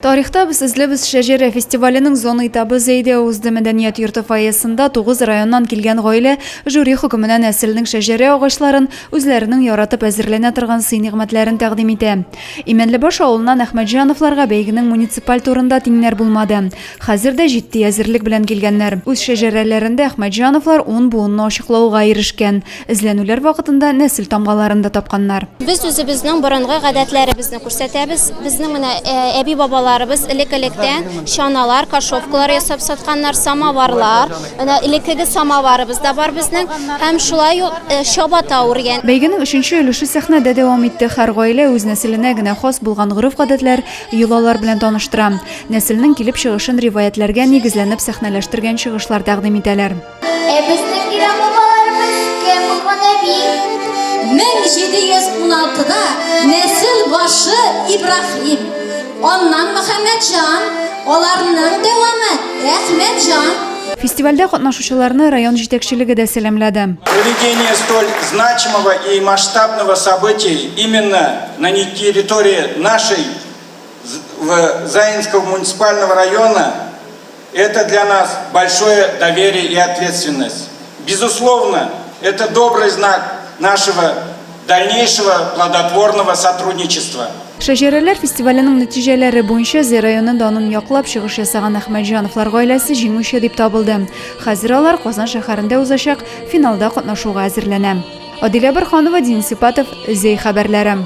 Tarixda biz izlebіз Şejere festivalinin zonu etabı Zeyde Oğuzda Medeniyet Yurtu fayesinde 9 rayondan kelgen gaile jüri hükümüne nesilinin şejere ağaçların özlerinin yaratıp әзерләнә торган сый-нигъмәтләрен тәкъдим итә. Именлебаш авылынан Әхмәтҗановларга бәйгенең муниципаль турында тиңнәр булмады. Хәзер дә җитди әзерлек белән килгәннәр. Үз шәҗәрәләрендә Әхмәтҗановлар 10 буынны ачыклауга ирешкән. Эзләнүләр вакытында нәсел тамгаларын да тапканнар. Biz үзебезнең борынгы гадәтләребезне күрсәтәбез. Безнең менә әби бабаларыбыз элек-электән шаналар, кашовкалар ясап сатканнар, самоварлар. Менә элеккеге самоварыбыз да бар безнең. Һәм шулай ук чабата үргән. Бәйгенең 3нче өлеше сәхнәдә дәвам итте. Һәр гаилә үз нәселенә генә хас булган гореф-гадәтләр, йолалар белән таныштыра. Нәселнең килеп чыгышын риваятләргә нигезләнеп сәхнәләштергән чыгышлар тәкъдим итәләр. Безнең бабаларыбыз кем булган әби? 1716'da nesil başı İbrahim, ondan Muhammedcan, onların devamı Ahmetcan. Фестивальдә катнашучыларны район җитәкчелеге дә сәламләде. Проведение столь значимого и масштабного события именно на территории нашей Заинского муниципального района – это для нас большое доверие и ответственность. Безусловно, это добрый знак нашего дальнейшего плодотворного сотрудничества. Шәҗәрәләр фестиваленең нәтиҗәләре буенча Зей районында аның яклап чыгыш ясаган Әхмәтҗановлар гаиләсе җиңүче дип табылды. Хәзер алар Казан шәһәрендә узачак финалда катнашуга әзерләнә. Адилә Борханова, Дин Сипатов, Зей хәбәрләре.